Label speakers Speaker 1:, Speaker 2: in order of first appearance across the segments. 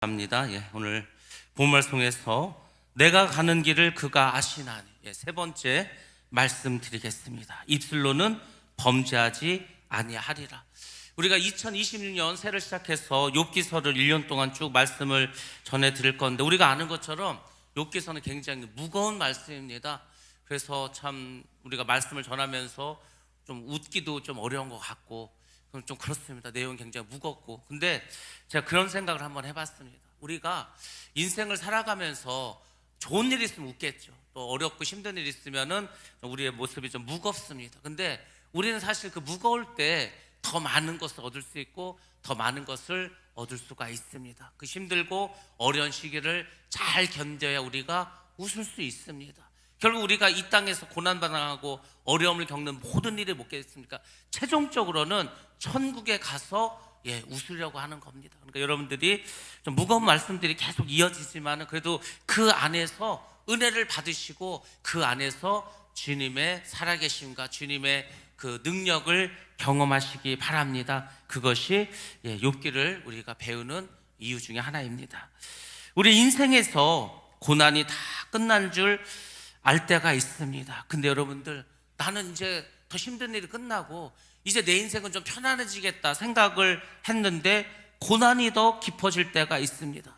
Speaker 1: 합니다. 오늘 본 말씀에서 내가 가는 길을 그가 아시나니, 세 번째 말씀드리겠습니다. 입술로는 범죄하지 아니하리라. 우리가 2026년 새를 시작해서 욥기서를 1년 동안 쭉 말씀을 전해 드릴 건데, 우리가 아는 것처럼 욥기서는 굉장히 무거운 말씀입니다. 그래서 참 우리가 말씀을 전하면서 좀 웃기도 좀 어려운 것 같고 좀 그렇습니다. 내용이 굉장히 무겁고. 근데 제가 그런 생각을 한번 해봤습니다. 우리가 인생을 살아가면서 좋은 일 있으면 웃겠죠. 또 어렵고 힘든 일 있으면은 우리의 모습이 좀 무겁습니다. 근데 우리는 사실 그 무거울 때 더 많은 것을 얻을 수 있고 더 많은 것을 얻을 수가 있습니다. 그 힘들고 어려운 시기를 잘 견뎌야 우리가 웃을 수 있습니다. 결국 우리가 이 땅에서 고난당하고 어려움을 겪는 모든 일이 뭐겠습니까? 최종적으로는 천국에 가서 웃으려고 하는 겁니다. 그러니까 여러분들이 좀 무거운 말씀들이 계속 이어지지만 그래도 그 안에서 은혜를 받으시고 그 안에서 주님의 살아계심과 주님의 그 능력을 경험하시기 바랍니다. 그것이 욥기를 우리가 배우는 이유 중에 하나입니다. 우리 인생에서 고난이 다 끝난 줄 알 때가 있습니다. 근데 여러분들, 나는 이제 더 힘든 일이 끝나고 이제 내 인생은 좀 편안해지겠다 생각을 했는데 고난이 더 깊어질 때가 있습니다.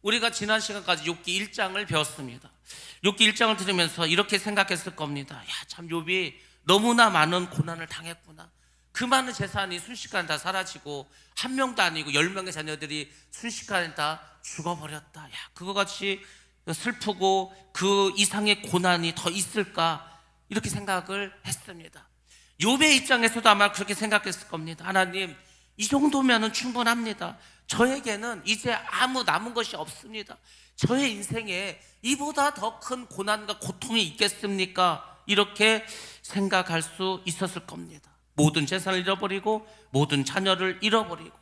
Speaker 1: 우리가 지난 시간까지 욥기 1장을 배웠습니다. 욥기 1장을 들으면서 이렇게 생각했을 겁니다. 참 욥이 너무나 많은 고난을 당했구나. 그 많은 재산이 순식간에 다 사라지고 한 명도 아니고 10명의 자녀들이 순식간에 다 죽어버렸다. 그거 같이 슬프고 그 이상의 고난이 더 있을까, 이렇게 생각을 했습니다. 욥의 입장에서도 아마 그렇게 생각했을 겁니다. 하나님, 이 정도면 충분합니다. 저에게는 이제 아무 남은 것이 없습니다. 저의 인생에 이보다 더 큰 고난과 고통이 있겠습니까? 이렇게 생각할 수 있었을 겁니다. 모든 재산을 잃어버리고 모든 자녀를 잃어버리고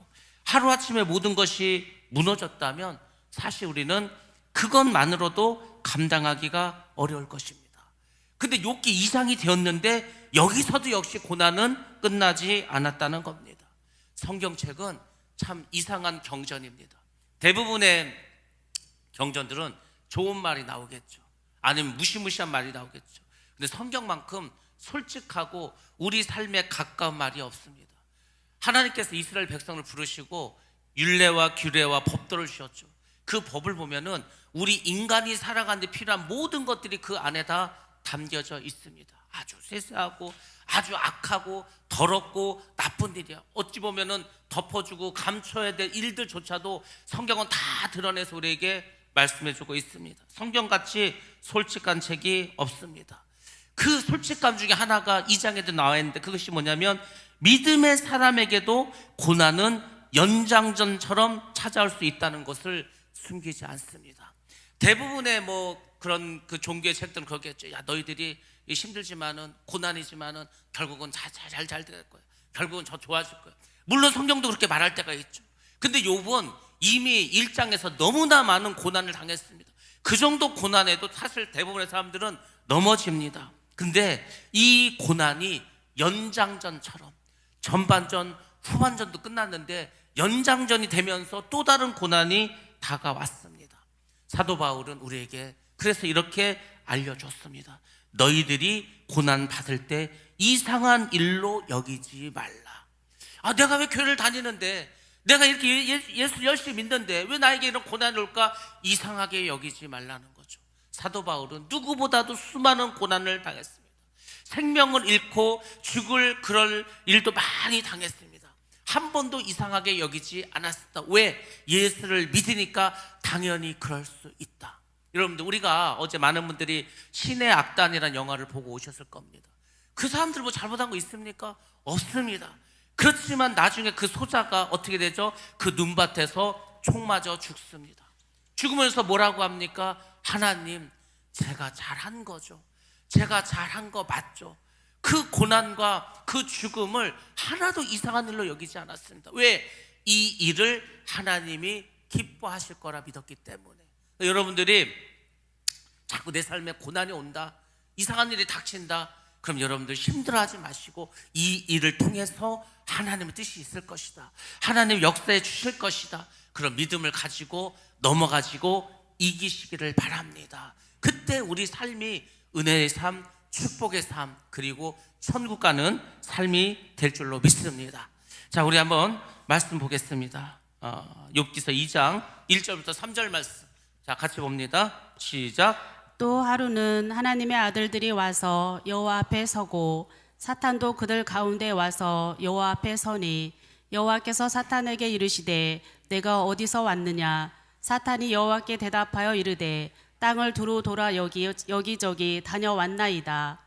Speaker 1: 하루아침에 모든 것이 무너졌다면 사실 우리는 그것만으로도 감당하기가 어려울 것입니다. 근데 욥기 2장이 되었는데 여기서도 역시 고난은 끝나지 않았다는 겁니다. 성경책은 참 이상한 경전입니다. 대부분의 경전들은 좋은 말이 나오겠죠. 아니면 무시무시한 말이 나오겠죠. 근데 성경만큼 솔직하고 우리 삶에 가까운 말이 없습니다. 하나님께서 이스라엘 백성을 부르시고 율례와 규례와 법도를 주셨죠. 그 법을 보면은 우리 인간이 살아가는 데 필요한 모든 것들이 그 안에 다 담겨져 있습니다. 아주 세세하고 아주 악하고 더럽고 나쁜 일이야. 어찌 보면은 덮어주고 감춰야 될 일들조차도 성경은 다 드러내서 우리에게 말씀해주고 있습니다. 성경같이 솔직한 책이 없습니다. 그 솔직감 중에 하나가 2장에도 나와 있는데, 그것이 뭐냐면 믿음의 사람에게도 고난은 연장전처럼 찾아올 수 있다는 것을 숨기지 않습니다. 대부분의 그런 그 종교의 책들은 그러겠죠. 너희들이 힘들지만은 고난이지만은 결국은 잘 될 거야. 결국은 더 좋아질 거야. 물론 성경도 그렇게 말할 때가 있죠. 근데 욥은 이미 1장에서 너무나 많은 고난을 당했습니다. 그 정도 고난에도 사실 대부분의 사람들은 넘어집니다. 근데 이 고난이 연장전처럼, 전반전 후반전도 끝났는데 연장전이 되면서 또 다른 고난이 다가왔습니다. 사도 바울은 우리에게 그래서 이렇게 알려줬습니다. 너희들이 고난 받을 때 이상한 일로 여기지 말라. 내가 왜 교회를 다니는데, 내가 이렇게 예수 열심히 믿는데 왜 나에게 이런 고난이 올까? 이상하게 여기지 말라는 거죠. 사도 바울은 누구보다도 수많은 고난을 당했습니다. 생명을 잃고 죽을 그럴 일도 많이 당했습니다. 한 번도 이상하게 여기지 않았다. 왜? 예수를 믿으니까 당연히 그럴 수 있다. 여러분들, 우리가 어제 많은 분들이 신의 악단이라는 영화를 보고 오셨을 겁니다. 그 사람들 뭐 잘못한 거 있습니까? 없습니다. 그렇지만 나중에 그 소자가 어떻게 되죠? 그 눈밭에서 총 맞아 죽습니다. 죽으면서 뭐라고 합니까? 하나님, 제가 잘한 거죠. 제가 잘한 거 맞죠. 그 고난과 그 죽음을 하나도 이상한 일로 여기지 않았습니다. 왜? 이 일을 하나님이 기뻐하실 거라 믿었기 때문에. 여러분들이 자꾸 내 삶에 고난이 온다, 이상한 일이 닥친다, 그럼 여러분들 힘들어하지 마시고 이 일을 통해서 하나님의 뜻이 있을 것이다, 하나님 역사해 주실 것이다, 그런 믿음을 가지고 넘어가지고 이기시기를 바랍니다. 그때 우리 삶이 은혜의 삶, 축복의 삶, 그리고 천국 가는 삶이 될 줄로 믿습니다. 자, 우리 한번 말씀 보겠습니다. 욥기서 2장 1절부터 3절 말씀. 자, 같이 봅니다. 시작.
Speaker 2: 또 하루는 하나님의 아들들이 와서 여호와 앞에 서고 사탄도 그들 가운데 와서 여호와 앞에 서니 여호와께서 사탄에게 이르시되 내가 어디서 왔느냐. 사탄이 여호와께 대답하여 이르되 땅을 두루 돌아 여기저기 다녀왔나이다.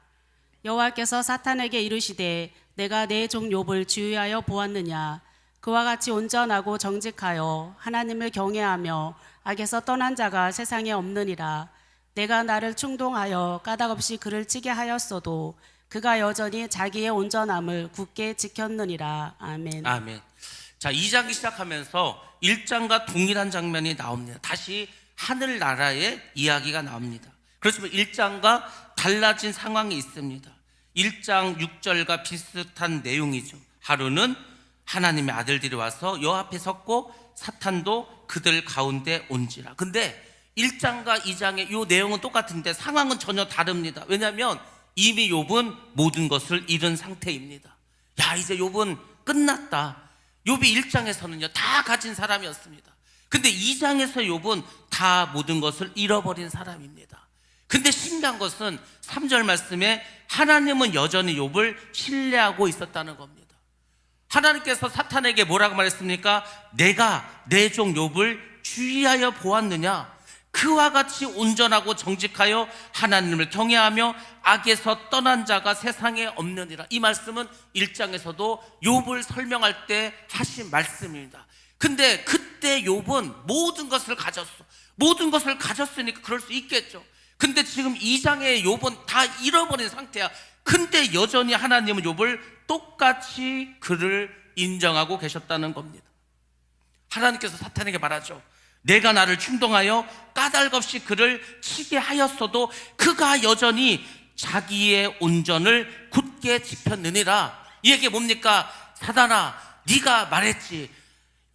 Speaker 2: 여호와께서 사탄에게 이르시되 내가 내 종 욥을 주의하여 보았느냐. 그와 같이 온전하고 정직하여 하나님을 경외하며 악에서 떠난 자가 세상에 없느니라. 내가 나를 충동하여 까닭없이 그를 치게 하였어도 그가 여전히 자기의 온전함을 굳게 지켰느니라. 아멘.
Speaker 1: 아멘. 자, 2장이 시작하면서 1장과 동일한 장면이 나옵니다. 다시 하늘나라의 이야기가 나옵니다. 그렇지만 1장과 달라진 상황이 있습니다. 1장 6절과 비슷한 내용이죠. 하루는 하나님의 아들들이 와서 여호와 앞에 섰고 사탄도 그들 가운데 온지라. 근데 1장과 2장의 이 내용은 똑같은데 상황은 전혀 다릅니다. 왜냐하면 이미 욥은 모든 것을 잃은 상태입니다. 야, 이제 욥은 끝났다. 욥이 1장에서는요 다 가진 사람이었습니다. 근데 2장에서 욥은 다 모든 것을 잃어버린 사람입니다. 근데 신기한 것은 3절 말씀에 하나님은 여전히 욥을 신뢰하고 있었다는 겁니다. 하나님께서 사탄에게 뭐라고 말했습니까? 내가 내 종 욥을 주의하여 보았느냐. 그와 같이 온전하고 정직하여 하나님을 경외하며 악에서 떠난 자가 세상에 없느니라. 이 말씀은 1장에서도 욥을 설명할 때 하신 말씀입니다. 근데 그때 욥은 모든 것을 가졌어. 모든 것을 가졌으니까 그럴 수 있겠죠. 근데 지금 2장의 욥은 다 잃어버린 상태야. 근데 여전히 하나님은 욥을 똑같이 그를 인정하고 계셨다는 겁니다. 하나님께서 사탄에게 말하죠. 내가 나를 충동하여 까닭없이 그를 치게 하였어도 그가 여전히 자기의 온전을 굳게 지켰느니라. 이 얘기 뭡니까? 사단아, 네가 말했지.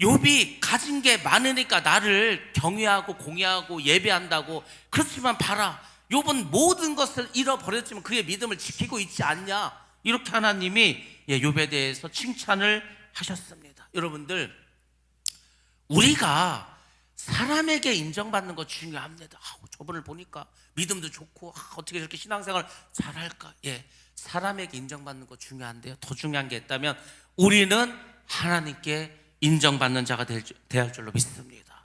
Speaker 1: 욥이 가진 게 많으니까 나를 경외하고 공의하고 예배한다고. 그렇지만 봐라, 욥은 모든 것을 잃어버렸지만 그의 믿음을 지키고 있지 않냐. 이렇게 하나님이 욥에 대해서 칭찬을 하셨습니다. 여러분들, 우리가 사람에게 인정받는 거 중요합니다. 저분을 보니까 믿음도 좋고 어떻게 저렇게 신앙생활 잘할까. 사람에게 인정받는 거 중요한데요, 더 중요한 게 있다면 우리는 하나님께 인정받는 자가 되어야 할 줄로 믿습니다.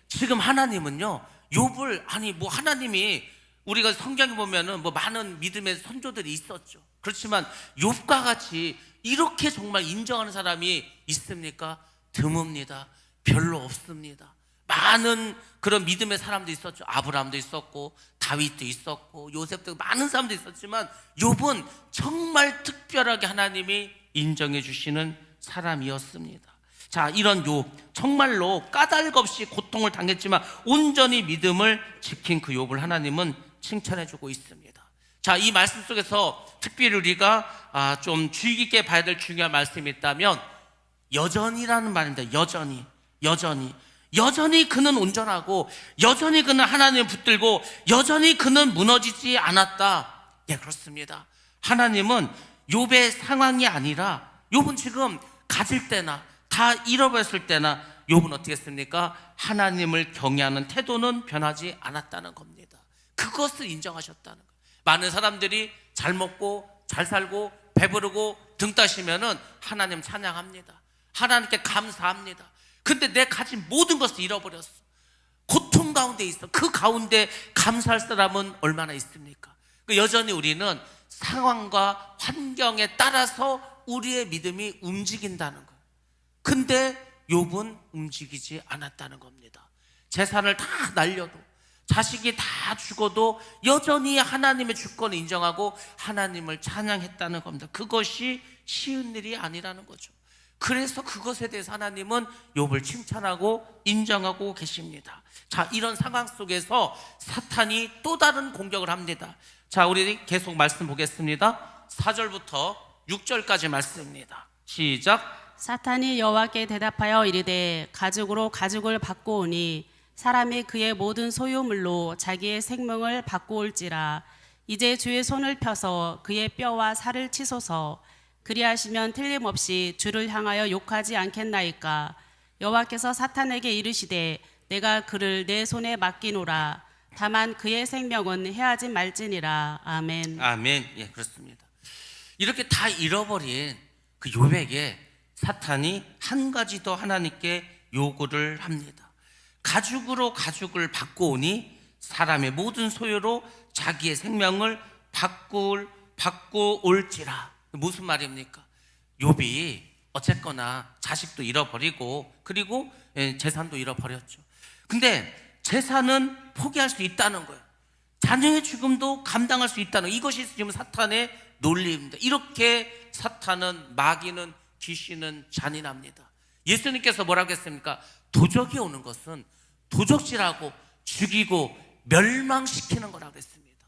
Speaker 1: 지금 하나님은요 욥을 하나님이 우리가 성경에 보면은 많은 믿음의 선조들이 있었죠. 그렇지만 욥과 같이 이렇게 정말 인정하는 사람이 있습니까? 드뭅니다. 별로 없습니다. 많은 그런 믿음의 사람도 있었죠. 아브라함도 있었고 다윗도 있었고 요셉도, 많은 사람도 있었지만 욥은 정말 특별하게 하나님이 인정해 주시는 사람이었습니다. 자, 이런 욥, 정말로 까닭 없이 고통을 당했지만 온전히 믿음을 지킨 그 욥을 하나님은 칭찬해 주고 있습니다. 자, 이 말씀 속에서 특별히 우리가 좀 주의 깊게 봐야 될 중요한 말씀이 있다면 여전히라는 말입니다. 여전히 그는 온전하고 여전히 그는 하나님을 붙들고 여전히 그는 무너지지 않았다. 그렇습니다. 하나님은 욥의 상황이 아니라, 욥은 지금 가질 때나 다 잃어버렸을 때나 욥은 어떻게 했습니까? 하나님을 경외하는 태도는 변하지 않았다는 겁니다. 그것을 인정하셨다는 거예요. 많은 사람들이 잘 먹고 잘 살고 배부르고 등 따시면은 하나님 찬양합니다. 하나님께 감사합니다. 근데 내 가진 모든 것을 잃어버렸어. 고통 가운데 있어. 그 가운데 감사할 사람은 얼마나 있습니까? 여전히 우리는 상황과 환경에 따라서 우리의 믿음이 움직인다는 거예요. 근데 욥은 움직이지 않았다는 겁니다. 재산을 다 날려도, 자식이 다 죽어도 여전히 하나님의 주권을 인정하고 하나님을 찬양했다는 겁니다. 그것이 쉬운 일이 아니라는 거죠. 그래서 그것에 대해서 하나님은 욥을 칭찬하고 인정하고 계십니다. 자, 이런 상황 속에서 사탄이 또 다른 공격을 합니다. 자, 우리 계속 말씀 보겠습니다. 4절부터 6절까지 말씀입니다. 시작.
Speaker 2: 사탄이 여호와께 대답하여 이르되 가죽으로 가죽을 받고 오니 사람이 그의 모든 소유물로 자기의 생명을 받고 올지라. 이제 주의 손을 펴서 그의 뼈와 살을 치소서. 그리하시면 틀림없이 주를 향하여 욕하지 않겠나이까. 여호와께서 사탄에게 이르시되 내가 그를 내 손에 맡기노라. 다만 그의 생명은 해하지 말지니라. 아멘.
Speaker 1: 아멘. 예, 그렇습니다. 이렇게 다 잃어버린 그 욥에게 사탄이 한 가지 더 하나님께 요구를 합니다. 가죽으로 가죽을 받고 오니 사람의 모든 소유로 자기의 생명을 받고 올지라. 무슨 말입니까? 욥이 어쨌거나 자식도 잃어버리고 그리고 재산도 잃어버렸죠. 근데 재산은 포기할 수 있다는 거예요. 자녀의 죽음도 감당할 수 있다는 거예요. 이것이 지금 사탄의 논리입니다. 이렇게 사탄은, 마귀는, 귀신은 잔인합니다. 예수님께서 뭐라고 했습니까? 도적이 오는 것은 도적질하고 죽이고 멸망시키는 거라고 했습니다.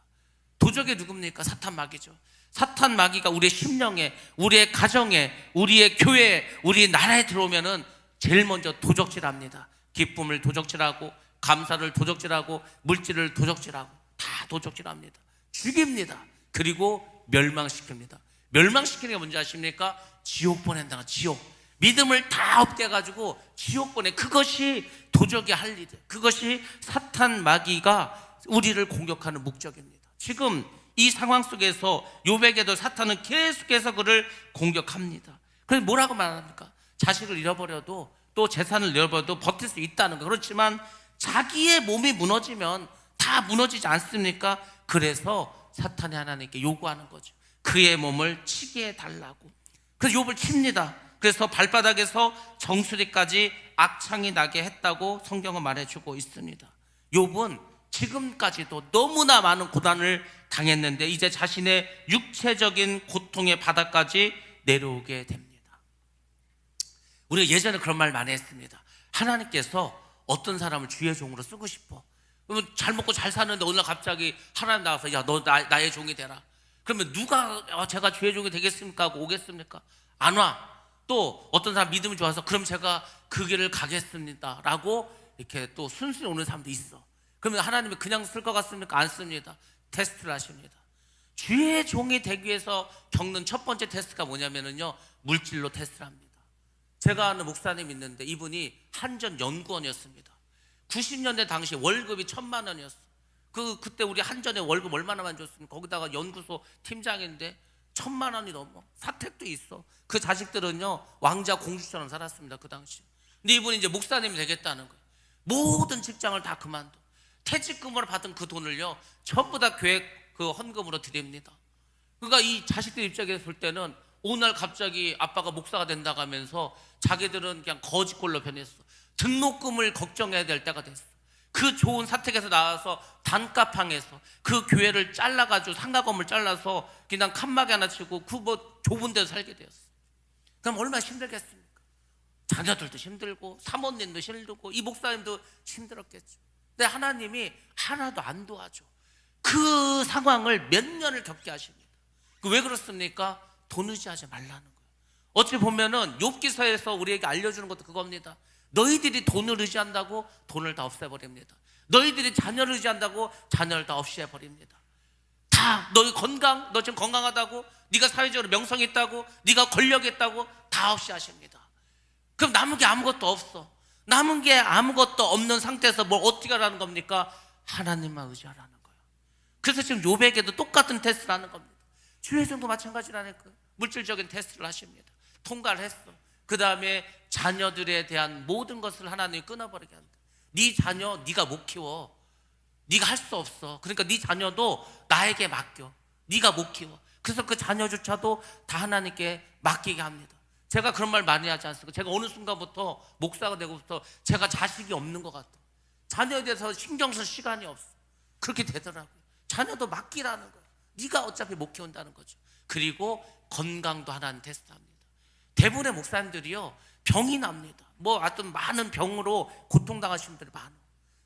Speaker 1: 도적이 누굽니까? 사탄, 마귀죠. 사탄, 마귀가 우리의 심령에, 우리의 가정에, 우리의 교회에, 우리 나라에 들어오면은 제일 먼저 도적질합니다. 기쁨을 도적질하고, 감사를 도적질하고, 물질을 도적질하고, 다 도적질합니다. 죽입니다. 그리고 멸망시킵니다. 멸망시키는 게 뭔지 아십니까? 지옥 보낸다. 지옥. 믿음을 다 없게 해가지고 지옥 보내. 그것이 도적이 할 일이에요. 그것이 사탄, 마귀가 우리를 공격하는 목적입니다. 지금 이 상황 속에서 욥에게도 사탄은 계속해서 그를 공격합니다. 그래서 뭐라고 말합니까? 자식을 잃어버려도 또 재산을 잃어버려도 버틸 수 있다는 거. 그렇지만 자기의 몸이 무너지면 다 무너지지 않습니까? 그래서 사탄이 하나님께 요구하는 거죠. 그의 몸을 치게 해달라고. 그래서 욥을 칩니다. 그래서 발바닥에서 정수리까지 악창이 나게 했다고 성경은 말해주고 있습니다. 욥은 지금까지도 너무나 많은 고난을 당했는데 이제 자신의 육체적인 고통의 바닥까지 내려오게 됩니다. 우리가 예전에 그런 말 많이 했습니다. 하나님께서 어떤 사람을 주의 종으로 쓰고 싶어. 그러면 잘 먹고 잘 사는데 어느 날 갑자기 하나님 나와서 야, 너 나의 종이 되라. 그러면 누가 제가 주의 종이 되겠습니까 하고 오겠습니까? 안 와. 또 어떤 사람 믿음이 좋아서 그럼 제가 그 길을 가겠습니다 라고 이렇게 또 순순히 오는 사람도 있어. 그러면 하나님이 그냥 쓸 것 같습니까? 안 씁니다. 테스트를 하십니다. 주의 종이 되기 위해서 겪는 첫 번째 테스트가 뭐냐면요, 물질로 테스트를 합니다. 제가 아는 목사님 있는데 이분이 한전 연구원이었습니다. 90년대 당시 월급이 1,000만 원이었어. 그때 우리 한전에 월급 얼마나 많이 줬습니까? 거기다가 연구소 팀장인데 1,000만 원이 넘어. 사택도 있어. 그 자식들은요 왕자 공주처럼 살았습니다. 그 당시. 근데 이분이 이제 목사님이 되겠다는 거예요. 모든 직장을 다 그만둬. 퇴직금으로 받은 그 돈을요 전부 다 교회 그 헌금으로 드립니다. 그러니까 이 자식들 입장에서 볼 때는 오늘 갑자기 아빠가 목사가 된다고 하면서 자기들은 그냥 거지꼴로 변했어. 등록금을 걱정해야 될 때가 됐어. 그 좋은 사택에서 나와서 단가팡에서 그 교회를 잘라가지고 상가건물 잘라서 그냥 칸막이 하나 치고 그 뭐 좁은 데서 살게 되었어. 그럼 얼마나 힘들겠습니까? 자녀들도 힘들고 사모님도 힘들고 이 목사님도 힘들었겠죠. 근데 하나님이 하나도 안 도와줘. 그 상황을 몇 년을 겪게 하십니다. 왜 그렇습니까? 돈 의지하지 말라는 거예요. 어찌 보면은 욥기서에서 우리에게 알려주는 것도 그겁니다. 너희들이 돈을 의지한다고 돈을 다 없애버립니다. 너희들이 자녀를 의지한다고 자녀를 다 없애버립니다. 다 너희 건강, 너 지금 건강하다고, 네가 사회적으로 명성이 있다고, 네가 권력이 있다고 다 없이 하십니다. 그럼 남은 게 아무것도 없어. 남은 게 아무것도 없는 상태에서 뭘 어떻게 하라는 겁니까? 하나님만 의지하라는 거예요. 그래서 지금 욥에게도 똑같은 테스트를 하는 겁니다. 주의 종도 마찬가지라는 거예요. 물질적인 테스트를 하십니다. 통과를 했어. 그 다음에 자녀들에 대한 모든 것을 하나님이 끊어버리게 한다. 네 자녀 네가 못 키워. 네가 할 수 없어. 그러니까 네 자녀도 나에게 맡겨. 네가 못 키워. 그래서 그 자녀조차도 다 하나님께 맡기게 합니다. 제가 그런 말 많이 하지 않습니까? 제가 어느 순간부터 목사가 되고부터 제가 자식이 없는 것 같아. 자녀에 대해서 신경 쓸 시간이 없어. 그렇게 되더라고요. 자녀도 맡기라는 거예요. 네가 어차피 못 키운다는 거죠. 그리고 건강도 하나님 테스트합니다. 대부분의 목사님들이요 병이 납니다. 뭐 하여튼 많은 병으로 고통당하시는 분들이 많아.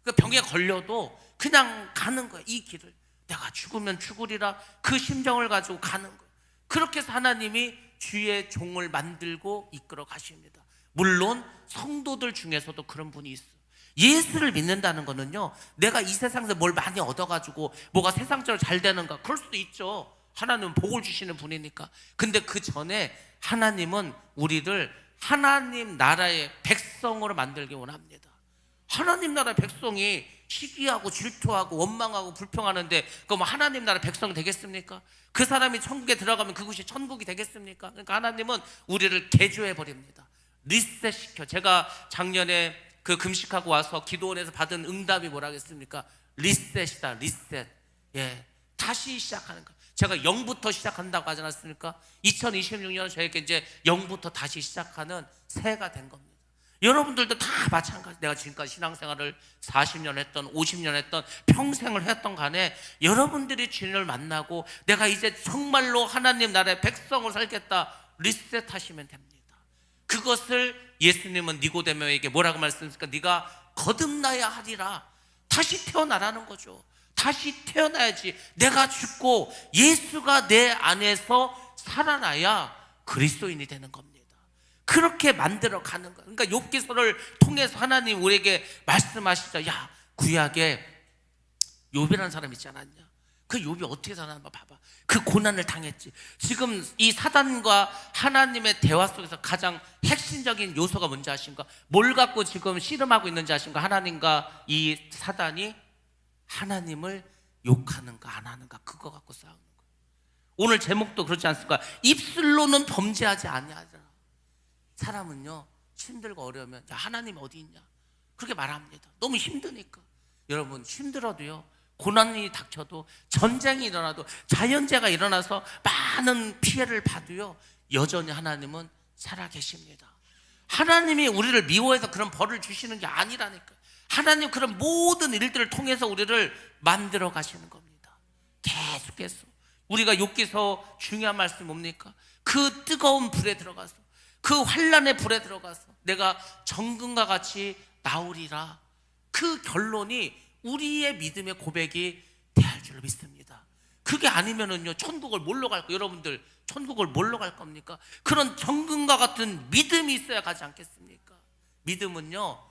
Speaker 1: 그 병에 걸려도 그냥 가는 거예요. 이 길을 내가 죽으면 죽으리라 그 심정을 가지고 가는 거예요. 그렇게 해서 하나님이 주의 종을 만들고 이끌어 가십니다. 물론 성도들 중에서도 그런 분이 있어요. 예수를 믿는다는 거는요, 내가 이 세상에서 뭘 많이 얻어가지고 뭐가 세상적으로 잘 되는가, 그럴 수도 있죠. 하나님은 복을 주시는 분이니까. 근데 그 전에 하나님은 우리를 하나님 나라의 백성으로 만들기 원합니다. 하나님 나라 백성이 시기하고 질투하고 원망하고 불평하는데 그럼 하나님 나라 백성이 되겠습니까? 그 사람이 천국에 들어가면 그곳이 천국이 되겠습니까? 그러니까 하나님은 우리를 개조해 버립니다. 리셋시켜. 제가 작년에 그 금식하고 와서 기도원에서 받은 응답이 뭐라겠습니까? 리셋이다. 리셋. 예, 다시 시작하는 거. 제가 0부터 시작한다고 하지 않았습니까? 2026년 저에게 이제 0부터 다시 시작하는 새해가 된 겁니다. 여러분들도 다 마찬가지. 내가 지금까지 신앙생활을 40년 했던 50년 했던 평생을 했던 간에 여러분들이 주님을 만나고 내가 이제 정말로 하나님 나라의 백성으로 살겠다, 리셋하시면 됩니다. 그것을 예수님은 니고데모에게 뭐라고 말씀했습니까? 네가 거듭나야 하리라. 다시 태어나라는 거죠. 다시 태어나야지. 내가 죽고 예수가 내 안에서 살아나야 그리스도인이 되는 겁니다. 그렇게 만들어 가는 거예요. 그러니까 욥기서를 통해서 하나님 우리에게 말씀하시죠. 야, 구약에 욥이라는 사람 있지 않았냐? 그 욥이 어떻게 살았나 봐봐. 그 고난을 당했지. 지금 이 사단과 하나님의 대화 속에서 가장 핵심적인 요소가 뭔지 아십니까? 뭘 갖고 지금 씨름하고 있는지 아십니까? 하나님과 이 사단이 하나님을 욕하는가 안 하는가, 그거 갖고 싸우는 거예요. 오늘 제목도 그렇지 않습니까? 입술로는 범죄하지 아니하더라. 사람은요, 힘들고 어려우면 야, 하나님 어디 있냐? 그렇게 말합니다. 너무 힘드니까. 여러분, 힘들어도요, 고난이 닥쳐도, 전쟁이 일어나도, 자연재해가 일어나서 많은 피해를 봐도요, 여전히 하나님은 살아계십니다. 하나님이 우리를 미워해서 그런 벌을 주시는 게 아니라니까요. 하나님 그런 모든 일들을 통해서 우리를 만들어 가시는 겁니다. 계속해서. 우리가 욥기서 중요한 말씀이 뭡니까? 그 뜨거운 불에 들어가서, 그 환난의 불에 들어가서 내가 정금과 같이 나오리라. 그 결론이 우리의 믿음의 고백이 돼야 할 줄로 믿습니다. 그게 아니면은요, 천국을 뭘로 갈까? 여러분들 천국을 뭘로 갈 겁니까? 그런 정금과 같은 믿음이 있어야 가지 않겠습니까? 믿음은요,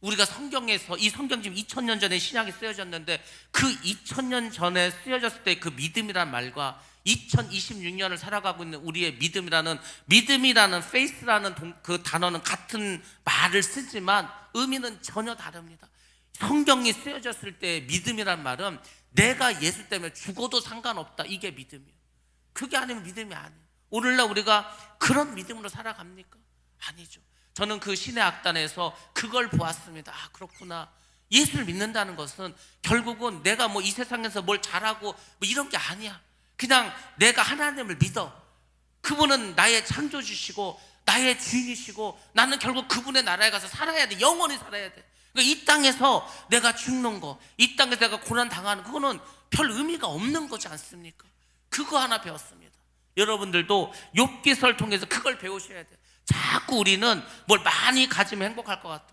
Speaker 1: 우리가 성경에서, 이 성경 지금 2000년 전에 신약이 쓰여졌는데 그 2000년 전에 쓰여졌을 때 그 믿음이란 말과 2026년을 살아가고 있는 우리의 믿음이라는 faith라는 그 단어는 같은 말을 쓰지만 의미는 전혀 다릅니다. 성경이 쓰여졌을 때 믿음이란 말은 내가 예수 때문에 죽어도 상관없다, 이게 믿음이에요. 그게 아니면 믿음이 아니에요. 오늘날 우리가 그런 믿음으로 살아갑니까? 아니죠. 저는 그 신의 악단에서 그걸 보았습니다. 아, 그렇구나. 예수를 믿는다는 것은 결국은 내가 뭐 이 세상에서 뭘 잘하고 뭐 이런 게 아니야. 그냥 내가 하나님을 믿어. 그분은 나의 창조주시고 나의 주인이시고 나는 결국 그분의 나라에 가서 살아야 돼. 영원히 살아야 돼. 그러니까 이 땅에서 내가 죽는 거, 이 땅에서 내가 고난 당하는 그거는 별 의미가 없는 거지 않습니까? 그거 하나 배웠습니다. 여러분들도 욥기서를 통해서 그걸 배우셔야 돼요. 자꾸 우리는 뭘 많이 가지면 행복할 것 같아.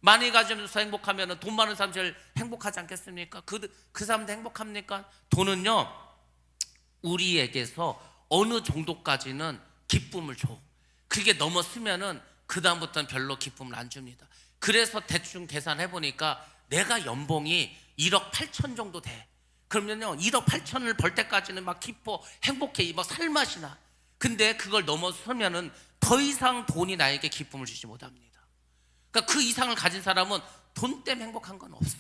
Speaker 1: 많이 가지면서 행복하면 돈 많은 사람 제일 행복하지 않겠습니까? 그 사람도 행복합니까? 돈은요, 우리에게서 어느 정도까지는 기쁨을 줘. 그게 넘었으면은 그 다음부터는 별로 기쁨을 안 줍니다. 그래서 대충 계산해 보니까 내가 연봉이 1억 8천 정도 돼. 그러면요, 1억 8천을 벌 때까지는 막 기뻐, 행복해, 막 살맛이 나. 근데 그걸 넘어서면은 더 이상 돈이 나에게 기쁨을 주지 못합니다. 그러니까 그 이상을 가진 사람은 돈 때문에 행복한 건 없어.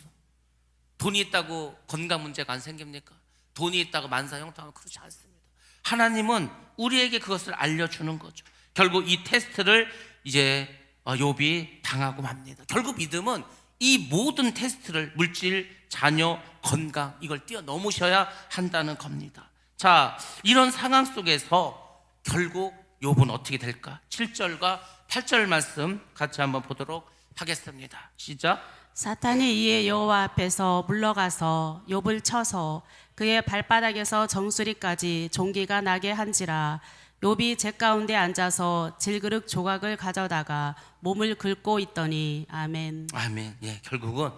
Speaker 1: 돈이 있다고 건강 문제가 안 생깁니까? 돈이 있다고 만사형통하면 그렇지 않습니다. 하나님은 우리에게 그것을 알려주는 거죠. 결국 이 테스트를 이제 욥이 당하고 맙니다. 결국 믿음은 이 모든 테스트를, 물질, 자녀, 건강, 이걸 뛰어넘으셔야 한다는 겁니다. 자, 이런 상황 속에서 결국 욥은 어떻게 될까? 7절과 8절 말씀 같이 한번 보도록 하겠습니다. 시작.
Speaker 2: 사탄이 이에 여호와 앞에서 물러가서 욥을 쳐서 그의 발바닥에서 정수리까지 종기가 나게 한지라. 욥이 재 가운데 앉아서 질그릇 조각을 가져다가 몸을 긁고 있더니. 아멘.
Speaker 1: 아멘. 예, 결국은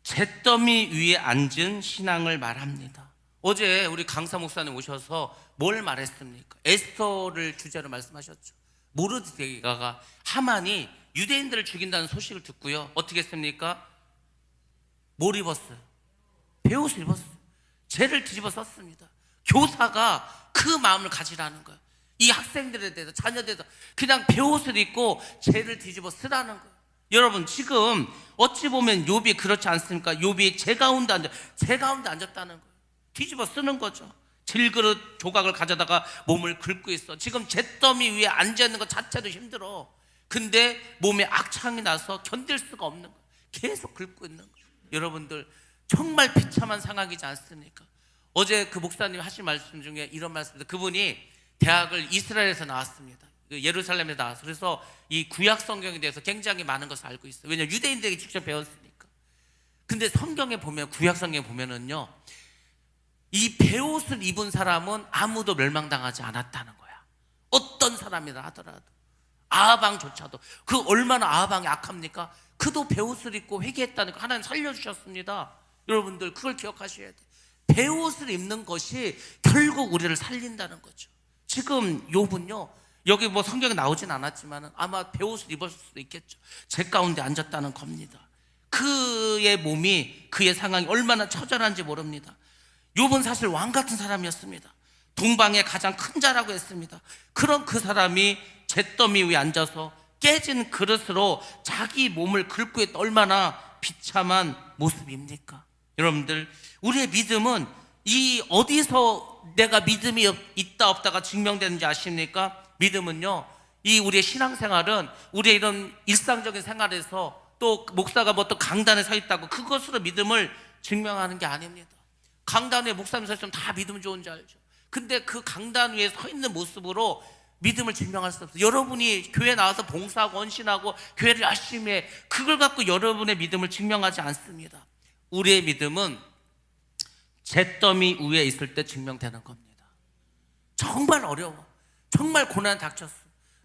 Speaker 1: 잿더미 위에 앉은 신앙을 말합니다. 어제 우리 강사 목사님 오셔서 뭘 말했습니까? 에스더를 주제로 말씀하셨죠. 모르드게가 하만이 유대인들을 죽인다는 소식을 듣고요, 어떻게 했습니까? 뭘 입었어요? 베옷을 입었어요. 죄를 뒤집어 썼습니다. 교사가 그 마음을 가지라는 거예요. 이 학생들에 대해서, 자녀들에 대해서 그냥 베옷을 입고 죄를 뒤집어 쓰라는 거예요. 여러분, 지금 어찌 보면 욥이 그렇지 않습니까? 욥이 죄 가운데 앉았다는 거예요. 뒤집어 쓰는 거죠. 질그릇 조각을 가져다가 몸을 긁고 있어. 지금 잿더미 위에 앉아있는 것 자체도 힘들어. 근데 몸에 악창이 나서 견딜 수가 없는 거예요. 계속 긁고 있는 거예요. 여러분들, 정말 비참한 상황이지 않습니까? 어제 그 목사님 하신 말씀 중에 이런 말씀입니다. 그분이 대학을 이스라엘에서 나왔습니다. 예루살렘에서 나와서. 그래서 이 구약 성경에 대해서 굉장히 많은 것을 알고 있어요. 왜냐하면 유대인들에게 직접 배웠으니까. 근데 성경에 보면, 구약 성경에 보면은요, 이 베옷을 입은 사람은 아무도 멸망당하지 않았다는 거야. 어떤 사람이라 하더라도. 아하방조차도. 그 얼마나 아하방이 악합니까? 그도 베옷을 입고 회개했다는 거 하나님 살려주셨습니다. 여러분들, 그걸 기억하셔야 돼. 베옷을 입는 것이 결국 우리를 살린다는 거죠. 지금 욥은요, 여기 뭐 성경에 나오진 않았지만 아마 베옷을 입었을 수도 있겠죠. 제 가운데 앉았다는 겁니다. 그의 몸이, 그의 상황이 얼마나 처절한지 모릅니다. 욥은 사실 왕 같은 사람이었습니다. 동방의 가장 큰 자라고 했습니다. 그런 그 사람이 잿더미 위에 앉아서 깨진 그릇으로 자기 몸을 긁고 있다. 얼마나 비참한 모습입니까? 여러분들, 우리의 믿음은 이 어디서 내가 믿음이 있다 없다가 증명되는지 아십니까? 믿음은요, 이 우리의 신앙생활은 우리의 이런 일상적인 생활에서 또 목사가 뭐 또 강단에 서 있다고 그것으로 믿음을 증명하는 게 아닙니다. 강단 위에 목사님 서 있으면 다 믿음 좋은 줄 알죠. 근데 그 강단 위에 서 있는 모습으로 믿음을 증명할 수 없어요. 여러분이 교회 나와서 봉사하고 헌신하고 교회를 열심히 해, 그걸 갖고 여러분의 믿음을 증명하지 않습니다. 우리의 믿음은 잿더미 위에 있을 때 증명되는 겁니다. 정말 어려워. 정말 고난 닥쳤어.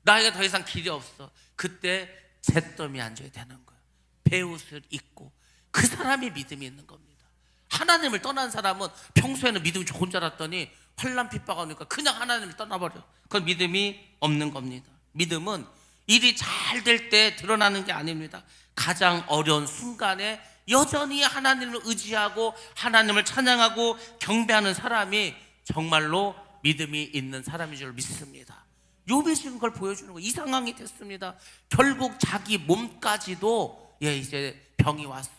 Speaker 1: 나에게 더 이상 길이 없어. 그때 잿더미에 앉아야 되는 거예요. 베옷을 입고. 그 사람이 믿음이 있는 겁니다. 하나님을 떠난 사람은 평소에는 믿음이 좋은 줄 알았더니 환난 핍박 오니까 그냥 하나님을 떠나버려. 그건 믿음이 없는 겁니다. 믿음은 일이 잘 될 때 드러나는 게 아닙니다. 가장 어려운 순간에 여전히 하나님을 의지하고 하나님을 찬양하고 경배하는 사람이 정말로 믿음이 있는 사람인 줄 믿습니다. 욥이 지금 그걸 보여주는 거예요. 이 상황이 됐습니다. 결국 자기 몸까지도 이제 병이 왔어.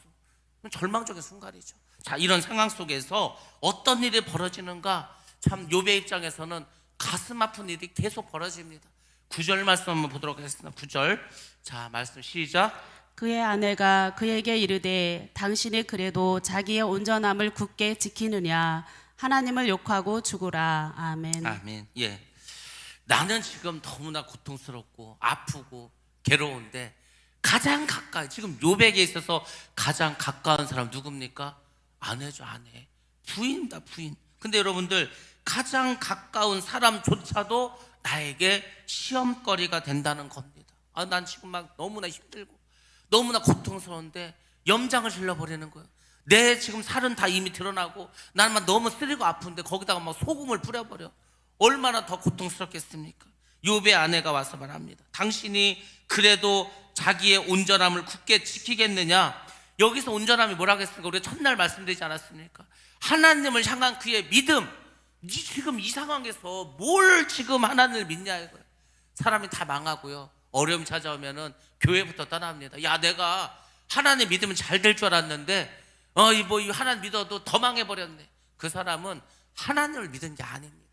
Speaker 1: 절망적인 순간이죠. 자, 이런 상황 속에서 어떤 일이 벌어지는가? 참 욥의 입장에서는 가슴 아픈 일이 계속 벌어집니다. 9절 말씀 한번 보도록 하겠습니다. 9절. 자, 말씀 시작.
Speaker 2: 그의 아내가 그에게 이르되 당신이 그래도 자기의 온전함을 굳게 지키느냐? 하나님을 욕하고 죽으라. 아멘.
Speaker 1: 아멘. 예. 나는 지금 너무나 고통스럽고 아프고 괴로운데 가장 가까이, 지금 욥에게 있어서 가장 가까운 사람 누굽니까? 아내죠, 아내. 부인이다, 부인. 근데 여러분들, 가장 가까운 사람조차도 나에게 시험거리가 된다는 겁니다. 난 지금 막 너무나 힘들고 너무나 고통스러운데 염장을 질러버리는 거예요. 내 지금 살은 다 이미 드러나고 나는 막 너무 쓰리고 아픈데 거기다가 막 소금을 뿌려버려. 얼마나 더 고통스럽겠습니까? 욥의 아내가 와서 말합니다. 당신이 그래도 자기의 온전함을 굳게 지키겠느냐? 여기서 온전함이 뭐라고 했습니까? 우리가 첫날 말씀드리지 않았습니까? 하나님을 향한 그의 믿음. 지금 이 상황에서 뭘 지금 하나님을 믿냐 이거예요. 사람이 다 망하고요, 어려움이 찾아오면은 교회부터 떠납니다. 야, 내가 하나님 믿으면 잘 될 줄 알았는데 이 하나님 믿어도 더 망해버렸네. 그 사람은 하나님을 믿은 게 아닙니다.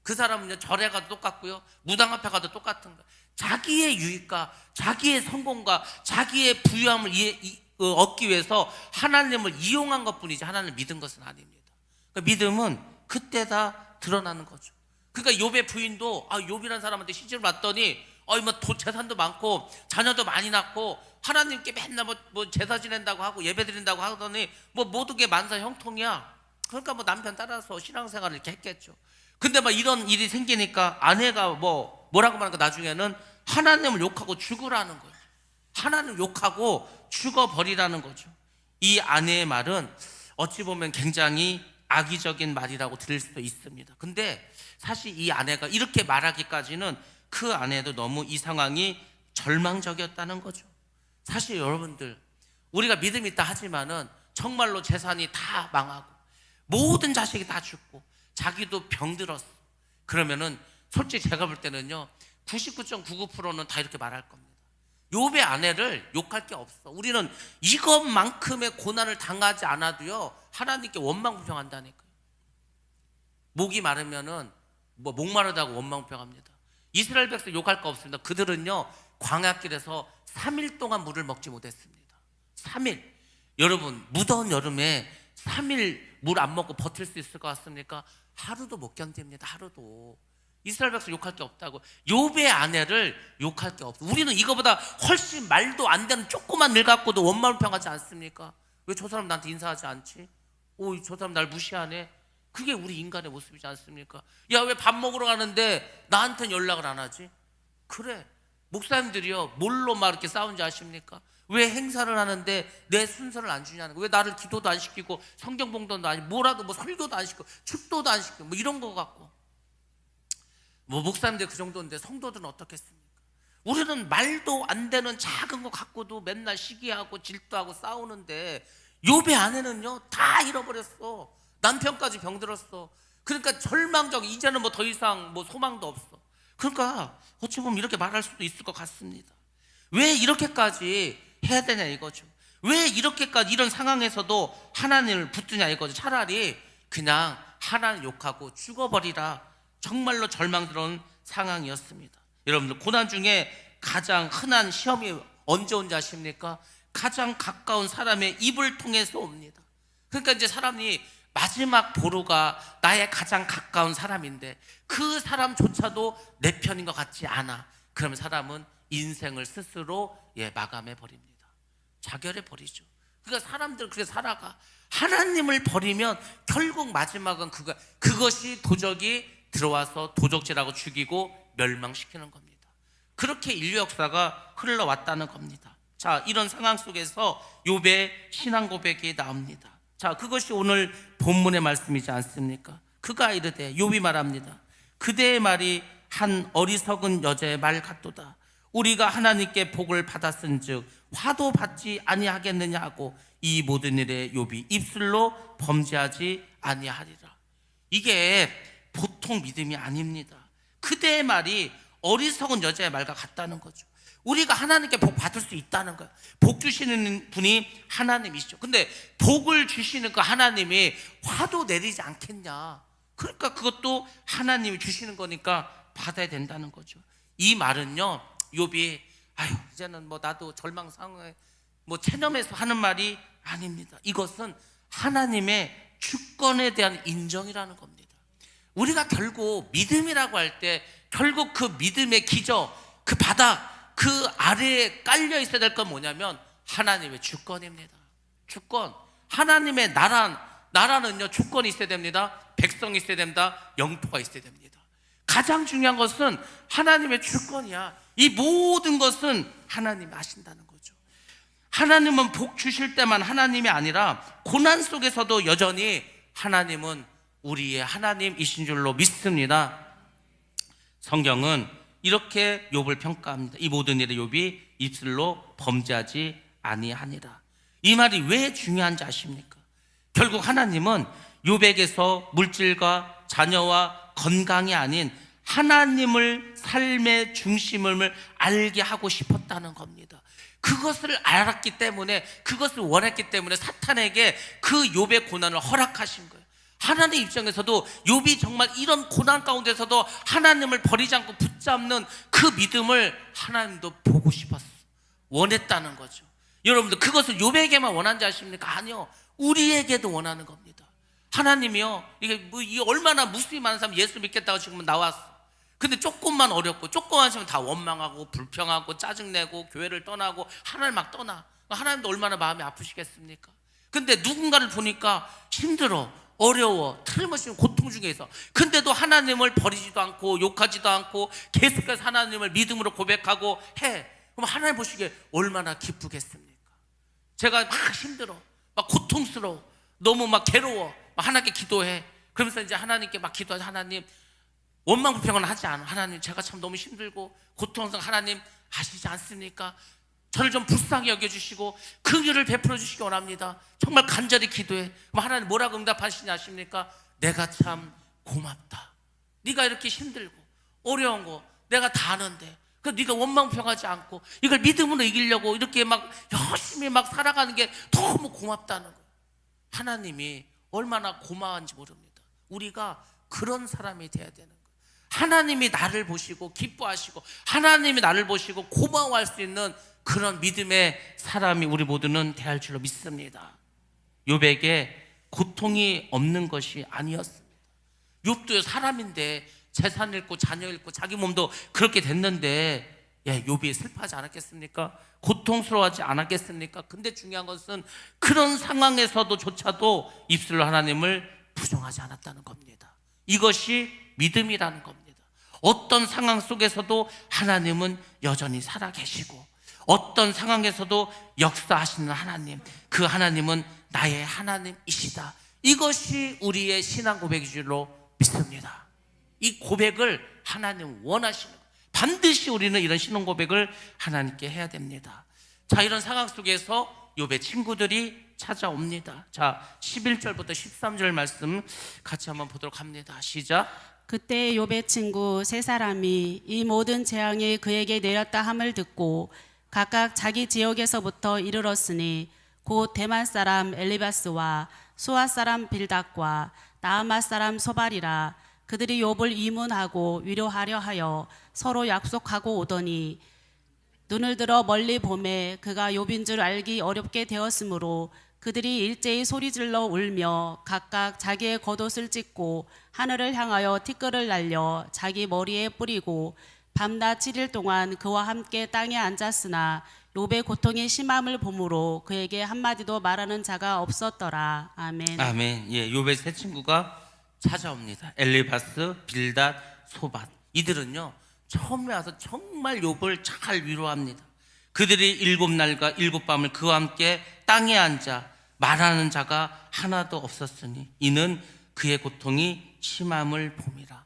Speaker 1: 그 사람은 절에 가도 똑같고요, 무당 앞에 가도 똑같은 거예요. 자기의 유익과 자기의 성공과 자기의 부유함을 얻기 위해서 하나님을 이용한 것뿐이지 하나님을 믿은 것은 아닙니다. 그러니까 믿음은 그때 다 드러나는 거죠. 그러니까 욥의 부인도 욥이라는 사람한테 시집을 왔더니 재산도 많고 자녀도 많이 낳고 하나님께 맨날 뭐 제사 지낸다고 하고 예배 드린다고 하더니 모든 게 만사 형통이야. 그러니까 남편 따라서 신앙생활을 이렇게 했겠죠. 근데 이런 일이 생기니까 아내가 뭐라고 말하니까 나중에는 하나님을 욕하고 죽으라는 거예요. 하나님을 욕하고 죽어버리라는 거죠. 이 아내의 말은 어찌 보면 굉장히 악의적인 말이라고 들릴 수도 있습니다. 근데 사실 이 아내가 이렇게 말하기까지는 그 아내도 너무 이 상황이 절망적이었다는 거죠. 사실 여러분들, 우리가 믿음이 있다 하지만은 정말로 재산이 다 망하고 모든 자식이 다 죽고 자기도 병들었어. 그러면은 솔직히 제가 볼 때는요 99.99%는 다 이렇게 말할 겁니다. 욥의 아내를 욕할 게 없어. 우리는 이것만큼의 고난을 당하지 않아도요 하나님께 원망불평한다니까요. 목이 마르면은 목마르다고 원망불평합니다. 이스라엘 백성 욕할 거 없습니다. 그들은요 광야길에서 3일 동안 물을 먹지 못했습니다. 3일. 여러분 무더운 여름에 3일 물 안 먹고 버틸 수 있을 것 같습니까? 하루도 못 견딥니다. 하루도. 이스라엘 백성 욕할 게 없다고. 욥의 아내를 욕할 게 없어. 우리는 이거보다 훨씬 말도 안 되는 조그만 일 갖고도 원망불평하지 않습니까? 왜 저 사람 나한테 인사하지 않지? 저 사람 날 무시하네. 그게 우리 인간의 모습이지 않습니까? 야, 왜 밥 먹으러 가는데 나한테는 연락을 안 하지? 그래, 목사님들이요 뭘로 막 이렇게 싸운지 아십니까? 왜 행사를 하는데 내 순서를 안 주냐는 거. 왜 나를 기도도 안 시키고 성경 봉독도 안 시키고 뭐라도 뭐 설교도 안 시키고 축도도 안 시키고 뭐 이런 거 갖고. 뭐 목사님들 그 정도인데 성도들은 어떻겠습니까? 우리는 말도 안 되는 작은 거 갖고도 맨날 시기하고 질투하고 싸우는데 욥의 아내는요 다 잃어버렸어. 남편까지 병들었어. 그러니까 절망적. 이제는 뭐 더 이상 뭐 소망도 없어. 그러니까 어찌 보면 이렇게 말할 수도 있을 것 같습니다. 왜 이렇게까지 해야 되냐 이거죠. 왜 이렇게까지 이런 상황에서도 하나님을 붙드냐 이거죠. 차라리 그냥 하나님 욕하고 죽어버리라. 정말로 절망스러운 상황이었습니다. 여러분들 고난 중에 가장 흔한 시험이 언제 온지 아십니까? 가장 가까운 사람의 입을 통해서 옵니다. 그러니까 이제 사람이 마지막 보루가 나의 가장 가까운 사람인데 그 사람조차도 내 편인 것 같지 않아. 그러면 사람은 인생을 스스로 마감해 버립니다. 자결해 버리죠. 그러니까 사람들 그렇게 살아가. 하나님을 버리면 결국 마지막은 그것이 도적이 들어와서 도적질하고 죽이고 멸망시키는 겁니다. 그렇게 인류 역사가 흘러왔다는 겁니다. 자, 이런 상황 속에서 욥의 신앙 고백이 나옵니다. 자, 그것이 오늘 본문의 말씀이지 않습니까? 그가 이르되, 욥이 말합니다. 그대의 말이 한 어리석은 여자의 말 같도다. 우리가 하나님께 복을 받았은즉 화도 받지 아니하겠느냐 하고 이 모든 일에 욥이 입술로 범죄하지 아니하리라. 이게 보통 믿음이 아닙니다. 그대의 말이 어리석은 여자의 말과 같다는 거죠. 우리가 하나님께 복 받을 수 있다는 거예요. 복 주시는 분이 하나님이시죠. 근데 복을 주시는 그 하나님이 화도 내리지 않겠냐. 그러니까 그것도 하나님이 주시는 거니까 받아야 된다는 거죠. 이 말은요 욥이 이제는 뭐 나도 절망 상황에 뭐 체념해서 하는 말이 아닙니다. 이것은 하나님의 주권에 대한 인정이라는 겁니다. 우리가 결국 믿음이라고 할 때 결국 그 믿음의 기저, 그 바닥, 그 아래에 깔려 있어야 될 건 뭐냐면 하나님의 주권입니다. 주권. 하나님의 나라는요 주권이 있어야 됩니다. 백성이 있어야 됩니다. 영토가 있어야 됩니다. 가장 중요한 것은 하나님의 주권이야. 이 모든 것은 하나님이 하신다는 거죠. 하나님은 복 주실 때만 하나님이 아니라 고난 속에서도 여전히 하나님은 우리의 하나님이신 줄로 믿습니다. 성경은 이렇게 욥을 평가합니다. 이 모든 일에 욥이 입술로 범죄하지 아니하니라. 이 말이 왜 중요한지 아십니까? 결국 하나님은 욥에게서 물질과 자녀와 건강이 아닌 하나님을 삶의 중심을 알게 하고 싶었다는 겁니다. 그것을 알았기 때문에, 그것을 원했기 때문에 사탄에게 그 욥의 고난을 허락하신 거예요. 하나님 입장에서도 욥이 정말 이런 고난 가운데서도 하나님을 버리지 않고 붙잡는 그 믿음을 하나님도 보고 싶었어. 원했다는 거죠. 여러분들 그것을 욥에게만 원한지 아십니까? 아니요. 우리에게도 원하는 겁니다. 하나님이요. 이게 얼마나 무수히 많은 사람이 예수 믿겠다고 지금 나왔어. 근데 조금만 어렵고 조금만 하시면 다 원망하고 불평하고 짜증내고 교회를 떠나고 하나님 막 떠나. 하나님도 얼마나 마음이 아프시겠습니까? 근데 누군가를 보니까 힘들어, 어려워, 틀림없이 고통 중에 있어. 근데도 하나님을 버리지도 않고 욕하지도 않고 계속해서 하나님을 믿음으로 고백하고 해. 그럼 하나님 보시기에 얼마나 기쁘겠습니까? 제가 막 힘들어, 막 고통스러워, 너무 막 괴로워. 막 하나님께 기도해. 그러면서 이제 하나님께 막 기도하지. 하나님, 원망불평은 하지 않아. 하나님, 제가 참 너무 힘들고 고통스러운 하나님 아시지 않습니까? 저를 좀 불쌍히 여겨주시고 긍휼을 베풀어 주시기 원합니다. 정말 간절히 기도해. 그럼 하나님 뭐라고 응답하시냐 아십니까? 내가 참 고맙다. 네가 이렇게 힘들고 어려운 거 내가 다 아는데 그 네가 원망평하지 않고 이걸 믿음으로 이기려고 이렇게 막 열심히 막 살아가는 게 너무 고맙다는 거예요. 하나님이 얼마나 고마운지 모릅니다. 우리가 그런 사람이 돼야 되는 거예요. 하나님이 나를 보시고 기뻐하시고 하나님이 나를 보시고 고마워할 수 있는 그런 믿음의 사람이 우리 모두는 돼야 할 줄로 믿습니다. 욥에게 고통이 없는 것이 아니었습니다. 욥도 사람인데 재산 잃고 자녀 잃고 자기 몸도 그렇게 됐는데 욥이 슬퍼하지 않았겠습니까? 고통스러워하지 않았겠습니까? 근데 중요한 것은 그런 상황에서도 조차도 입술로 하나님을 부정하지 않았다는 겁니다. 이것이 믿음이라는 겁니다. 어떤 상황 속에서도 하나님은 여전히 살아계시고 어떤 상황에서도 역사하시는 하나님, 그 하나님은 나의 하나님이시다. 이것이 우리의 신앙 고백인 줄로 믿습니다. 이 고백을 하나님 원하시는 거예요. 반드시 우리는 이런 신앙 고백을 하나님께 해야 됩니다. 자, 이런 상황 속에서 욥의 친구들이 찾아옵니다. 자, 11절부터 13절 말씀 같이 한번 보도록 합니다. 시작.
Speaker 2: 그때 욥의 친구 세 사람이 이 모든 재앙이 그에게 내렸다 함을 듣고 각각 자기 지역에서부터 이르렀으니 곧 대만 사람 엘리바스와 수아 사람 빌닷과 나아마 사람 소발이라. 그들이 욥을 이문하고 위로하려 하여 서로 약속하고 오더니 눈을 들어 멀리 보매 그가 욥인 줄 알기 어렵게 되었으므로 그들이 일제히 소리질러 울며 각각 자기의 겉옷을 찢고 하늘을 향하여 티끌을 날려 자기 머리에 뿌리고 밤낮 7일 동안 그와 함께 땅에 앉았으나 욥의 고통이 심함을 보므로 그에게 한마디도 말하는 자가 없었더라. 아멘.
Speaker 1: 아멘. 예, 욥의 세 친구가 찾아옵니다. 엘리바스, 빌닷, 소밧. 이들은요 처음에 와서 정말 욥을 잘 위로합니다. 그들이 7날과 7밤을 그와 함께 땅에 앉아 말하는 자가 하나도 없었으니 이는 그의 고통이 심함을 봄이라.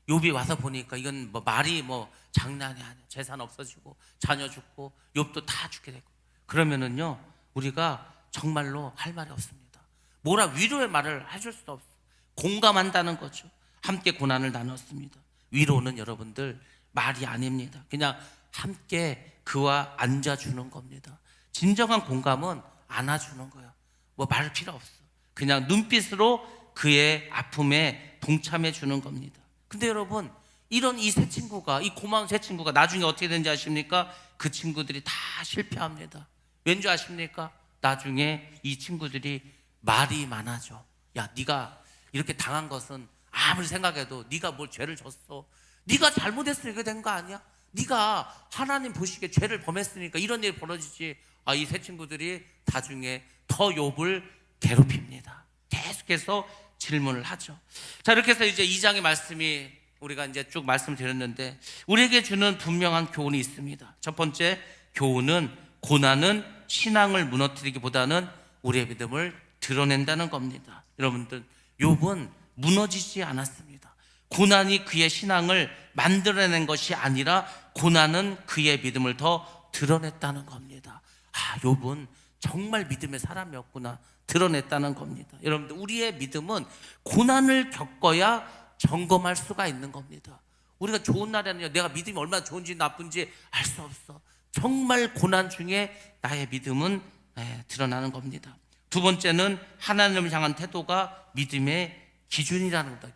Speaker 1: 욥이 와서 보니까 이건 뭐 말이 뭐 장난이 아니야. 재산 없어지고 자녀 죽고 욥도 다 죽게 되고 그러면은요 우리가 정말로 할 말이 없습니다. 뭐라 위로의 말을 해줄 수도 없어. 공감한다는 거죠. 함께 고난을 나눴습니다. 위로는 여러분들 말이 아닙니다. 그냥 함께 그와 앉아주는 겁니다. 진정한 공감은 안아주는 거예요. 뭐 말 필요 없어. 그냥 눈빛으로 그의 아픔에 동참해 주는 겁니다. 근데 여러분 이런 이 세 친구가 이 고마운 세 친구가 나중에 어떻게 되는지 아십니까? 그 친구들이 다 실패합니다. 왠지 아십니까? 나중에 이 친구들이 말이 많아져. 야, 네가 이렇게 당한 것은 아무리 생각해도 네가 뭘 죄를 졌어. 네가 잘못했으니까 이렇게 된 거 아니야? 네가 하나님 보시기에 죄를 범했으니까 이런 일이 벌어지지. 아, 이 세 친구들이 나중에 더 욥을 괴롭힙니다. 계속해서 질문을 하죠. 자, 이렇게 해서 이제 2장의 말씀이 우리가 이제 쭉 말씀드렸는데 우리에게 주는 분명한 교훈이 있습니다. 첫 번째 교훈은 고난은 신앙을 무너뜨리기보다는 우리의 믿음을 드러낸다는 겁니다. 여러분들 욥은 무너지지 않았습니다. 고난이 그의 신앙을 만들어낸 것이 아니라 고난은 그의 믿음을 더 드러냈다는 겁니다. 아, 욥은 정말 믿음의 사람이었구나 드러냈다는 겁니다. 여러분들 우리의 믿음은 고난을 겪어야 점검할 수가 있는 겁니다. 우리가 좋은 날에는요 내가 믿음이 얼마나 좋은지 나쁜지 알 수 없어. 정말 고난 중에 나의 믿음은 드러나는 겁니다. 두 번째는 하나님을 향한 태도가 믿음의 기준이라는 겁니다.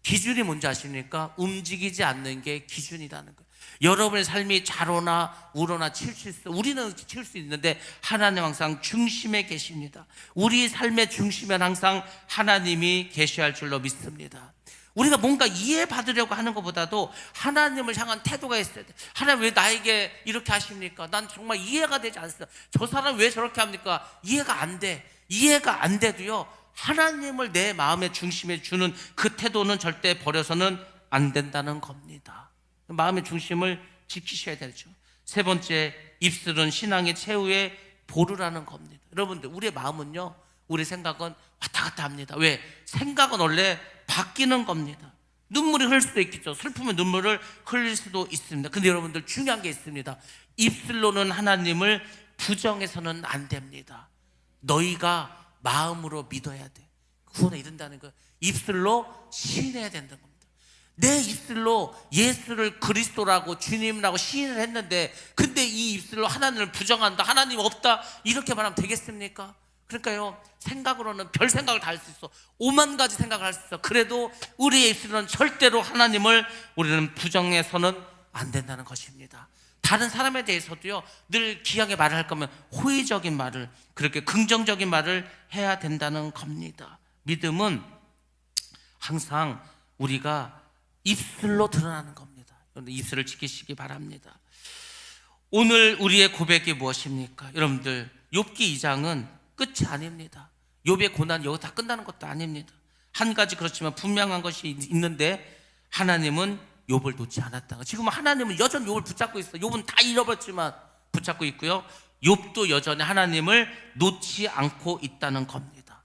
Speaker 1: 기준이 뭔지 아십니까? 움직이지 않는 게 기준이라는 거예요. 여러분의 삶이 잘오나 우러나 칠 수 있어. 우리는 칠 수 있는데 하나님 항상 중심에 계십니다. 우리 삶의 중심엔 항상 하나님이 계셔야 할 줄로 믿습니다. 우리가 뭔가 이해받으려고 하는 것보다도 하나님을 향한 태도가 있어야 돼. 하나님 왜 나에게 이렇게 하십니까? 난 정말 이해가 되지 않습니다. 저 사람 왜 저렇게 합니까? 이해가 안 돼. 이해가 안 돼도요 하나님을 내 마음의 중심에 주는 그 태도는 절대 버려서는 안 된다는 겁니다. 마음의 중심을 지키셔야 되죠. 세 번째, 입술은 신앙의 최후의 보루라는 겁니다. 여러분들 우리의 마음은요 우리 생각은 왔다 갔다 합니다. 왜? 생각은 원래 바뀌는 겁니다. 눈물이 흘릴 수도 있겠죠. 슬프면 눈물을 흘릴 수도 있습니다. 근데 여러분들 중요한 게 있습니다. 입술로는 하나님을 부정해서는 안 됩니다. 너희가 마음으로 믿어야 돼. 구원에 이른다는 거. 입술로 시인해야 된다는 겁니다. 내 입술로 예수를 그리스도라고 주님이라고 시인을 했는데, 근데 이 입술로 하나님을 부정한다, 하나님 없다, 이렇게 말하면 되겠습니까? 그러니까요, 생각으로는 별 생각을 다 할 수 있어. 5만 가지 생각을 할 수 있어. 그래도 우리의 입술로는 절대로 하나님을 우리는 부정해서는 안 된다는 것입니다. 다른 사람에 대해서도요, 늘 귀하게 말을 할 거면 호의적인 말을, 그렇게 긍정적인 말을 해야 된다는 겁니다. 믿음은 항상 우리가 입술로 드러나는 겁니다. 여러분들 입술을 지키시기 바랍니다. 오늘 우리의 고백이 무엇입니까? 여러분들 욥기 2장은 끝이 아닙니다. 욥의 고난 여기 다 끝나는 것도 아닙니다. 한 가지 그렇지만 분명한 것이 있는데, 하나님은 욥을 놓지 않았다. 지금 하나님은 여전히 욥을 붙잡고 있어요. 욥은 다 잃어버렸지만 붙잡고 있고요, 욥도 여전히 하나님을 놓지 않고 있다는 겁니다.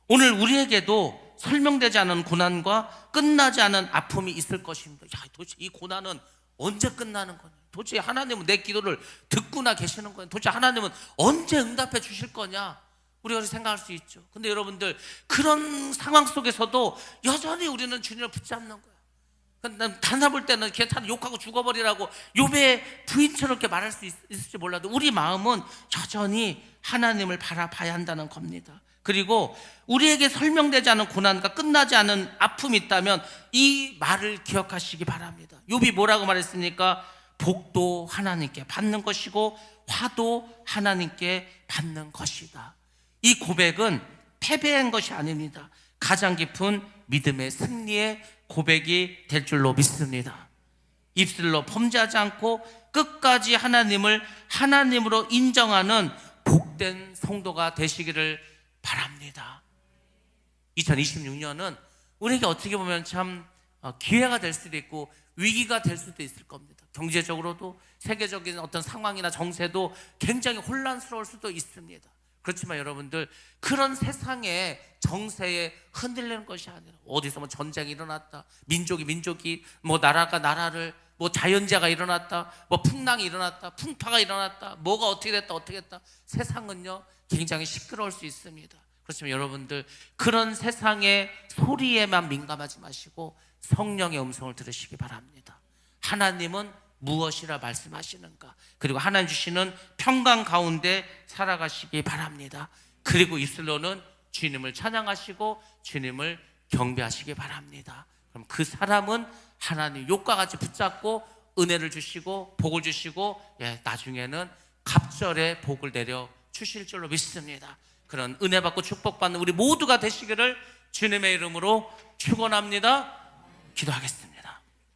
Speaker 1: 오늘 우리에게도 설명되지 않은 고난과 끝나지 않은 아픔이 있을 것입니다. 야, 도대체 이 고난은 언제 끝나는 거냐? 도대체 하나님은 내 기도를 듣구나 계시는 거냐? 도대체 하나님은 언제 응답해 주실 거냐? 우리가 생각할 수 있죠. 근데 여러분들, 그런 상황 속에서도 여전히 우리는 주님을 붙잡는 거야. 단사 볼 때는 걔 욕하고 죽어버리라고 욥의 부인처럼 이렇게 말할 수 있을지 몰라도, 우리 마음은 여전히 하나님을 바라봐야 한다는 겁니다. 그리고 우리에게 설명되지 않은 고난과 끝나지 않은 아픔이 있다면 이 말을 기억하시기 바랍니다. 욥이 뭐라고 말했습니까? 복도 하나님께 받는 것이고 화도 하나님께 받는 것이다. 이 고백은 패배한 것이 아닙니다. 가장 깊은 믿음의 승리의 고백이 될 줄로 믿습니다. 입술로 범죄하지 않고 끝까지 하나님을 하나님으로 인정하는 복된 성도가 되시기를 바랍니다. 2026년은 우리에게 어떻게 보면 참 기회가 될 수도 있고 위기가 될 수도 있을 겁니다. 경제적으로도 세계적인 어떤 상황이나 정세도 굉장히 혼란스러울 수도 있습니다. 그렇지만 여러분들, 그런 세상의 정세에 흔들리는 것이 아니라, 어디서 뭐 전쟁이 일어났다, 민족이 뭐 나라가 나라를, 뭐 자연재해가 일어났다, 뭐 풍랑이 일어났다, 풍파가 일어났다, 뭐가 어떻게 됐다, 세상은요 굉장히 시끄러울 수 있습니다. 그렇지만 여러분들, 그런 세상의 소리에만 민감하지 마시고 성령의 음성을 들으시기 바랍니다. 하나님은 무엇이라 말씀하시는가, 그리고 하나님 주시는 평강 가운데 살아가시기 바랍니다. 그리고 입술로는 주님을 찬양하시고 주님을 경배하시기 바랍니다. 그럼 그 사람은 하나님 욥과 같이 붙잡고 은혜를 주시고 복을 주시고, 나중에는 갑절의 복을 내려 주실 줄로 믿습니다. 그런 은혜 받고 축복받는 우리 모두가 되시기를 주님의 이름으로 축원합니다. 기도하겠습니다.